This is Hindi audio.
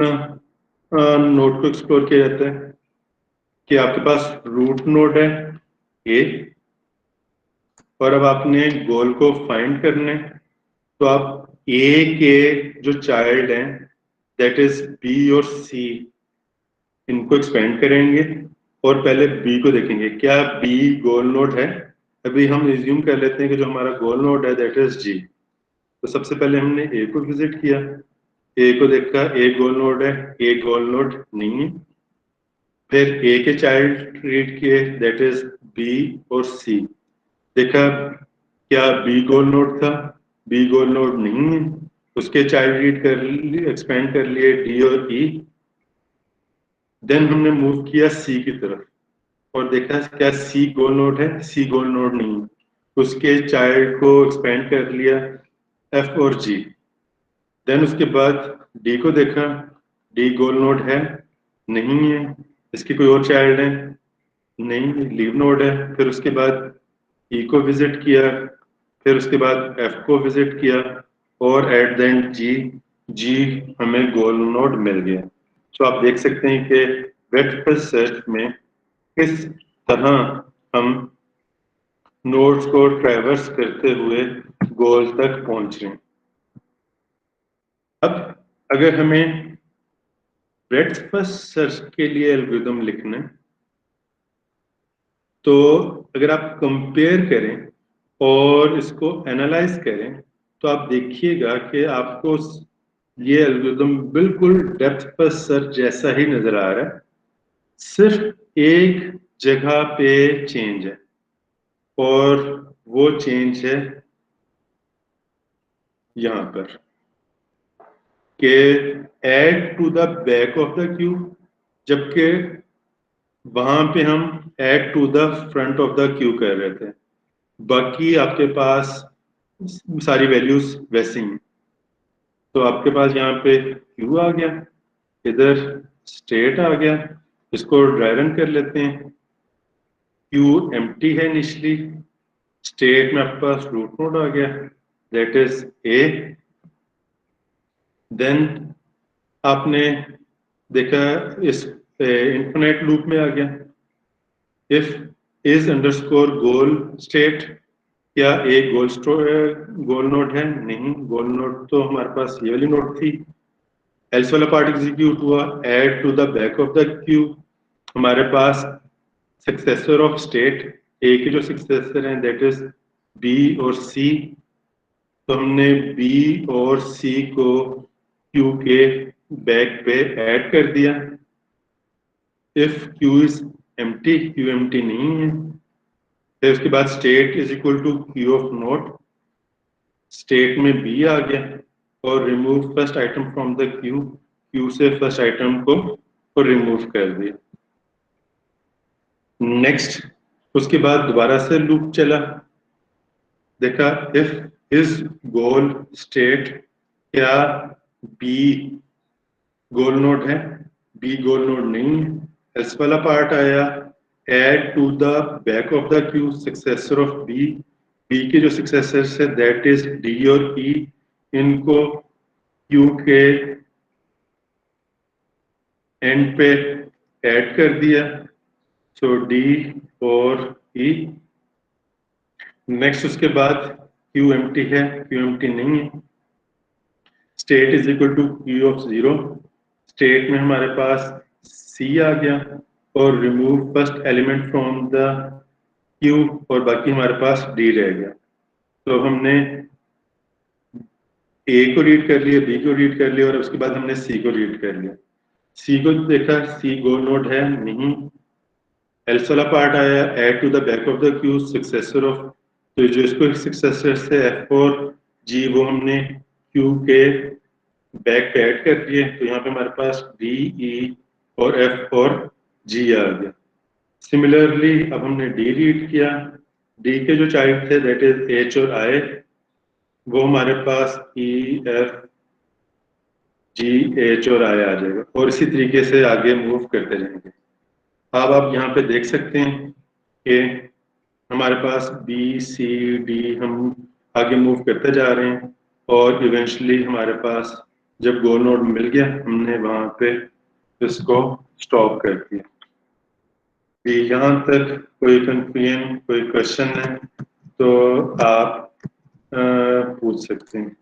नोड को एक्सप्लोर किया जाता है कि आपके पास रूट नोड है ए, और अब आपने गोल को फाइंड करना है, तो आप ए के जो चाइल्ड हैं दैट इज बी और सी, इनको एक्सपेंड करेंगे और पहले बी को देखेंगे क्या बी गोल नोड है। अभी हम रिज्यूम कर लेते हैं कि जो हमारा गोल नोड है दैट इज जी। तो सबसे पहले हमने ए को विजिट किया, ए को देखा, ए गोल नोड है, ए गोल नोड नहीं है। फिर ए के चाइल्ड रीड किए दैट इज बी और सी, देखा क्या बी गोल नोड था, बी गोल नोड नहीं है। उसके चाइल्ड रीड कर लिए, एक्सपेंड कर लिए डी और ई। देन हमने मूव किया सी की तरफ और देखा क्या सी गोल नोड है, सी गोल नोड नहीं है। उसके चाइल्ड को एक्सपेंड कर लिया एफ और जी। देन उसके बाद डी को देखा, डी गोल नोड है नहीं है। इसकी कोई और चाइल्ड है नहीं, लीव नोड है। फिर उसके बाद ई को विजिट किया, फिर उसके बाद एफ को विजिट किया और एट द एंड जी, जी हमें गोल नोड मिल गया। तो आप देख सकते हैं कि वेक्टर फर्स्ट सर्च में किस तरह हम नोड्स को ट्रैवर्स करते हुए गोल तक पहुंच रहे हैं। अब अगर हमें ब्रेड्थ फर्स्ट सर्च के लिए एल्गोरिथम लिखना है, तो अगर आप कंपेयर करें और इसको एनालाइज करें तो आप देखिएगा कि आपको ये एल्गोरिथम बिल्कुल डेप्थ फर्स्ट सर्च जैसा ही नजर आ रहा है, सिर्फ एक जगह पे चेंज है और वो चेंज है यहां पर कि add to the back of the queue, जबकि वहां पे हम add to the front of the queue कर रहे थे। बाकी आपके पास सारी वैल्यूज वैसी हैं। तो आपके पास यहाँ पे क्यू आ गया, इधर स्टेट आ गया। इसको ड्राई रन कर लेते हैं। क्यू एम्प्टी है इनिशियली, स्टेट में आपके पास रूट नोड आ गया दैट इज ए। देन आपने देखा इस इन्फिनिट लूप में आ गया, if is underscore goal state, क्या एक गोल नोड है नहीं, गोल नोड तो हमारे पास ये वाली नोड थी। एल्स वाला पार्ट एग्जीक्यूट हुआ, add to the back of the queue, हमारे पास सक्सेसर ऑफ स्टेट ए के जो सक्सेसर हैं दैट इज बी और सी। तो हमने बी और सी को क्यू के बैक पे ऐड कर दिया। If queue is empty, queue empty नहीं है। फिर उसके बाद state is equal to queue of nought, state में बी आ गया और remove first item from the queue, queue से फर्स्ट आइटम को रिमूव कर दिया। नेक्स्ट उसके बाद दोबारा से लूप चला, देखा इफ इज गोल स्टेट, क्या बी गोल नोड है, बी गोल नोड नहीं है। एल्स वाला पार्ट आया, add to the back of the queue successor of B, B के जो सक्सेसर है दैट इज डी और ई, इनको क्यू के एंड पे ऐड कर दिया। सो डी और ई। नेक्स्ट उसके बाद क्यू एम्प्टी है, क्यू एम्प्टी नहीं है। State is equal to queue of zero, state में हमारे पास सी आ गया और remove first element from the queue और बाकी हमारे पास डी रह गया। तो हमने ए को रीड कर लिया, बी को रीड कर लिया और उसके बाद हमने सी को रीड कर लिया। सी को देखा, सी गोल नोड है नहीं। एल्स वाला पार्ट आया, add to the back of the queue successor of, तो जो इसको सक्सेसर से एफ और जी वो हमने क्यू के बैक पे ऐड कर दिए। तो यहाँ पे हमारे पास डी ई और एफ और जी आ गया। सिमिलरली अब हमने डी रीड किया, डी के जो चाइल्ड थे दैट इज एच और आई, वो हमारे पास ई एफ जी एच और आई आ जाएगा और इसी तरीके से आगे मूव करते जाएंगे। अब आप यहाँ पे देख सकते हैं कि हमारे पास बी सी डी हम आगे मूव करते जा रहे हैं और इवेंचुअली हमारे पास जब गोल नोड मिल गया हमने वहां पे इसको स्टॉप कर दिया। यहाँ तक कोई कंफ्यूजन, कोई क्वेश्चन है तो आप पूछ सकते हैं।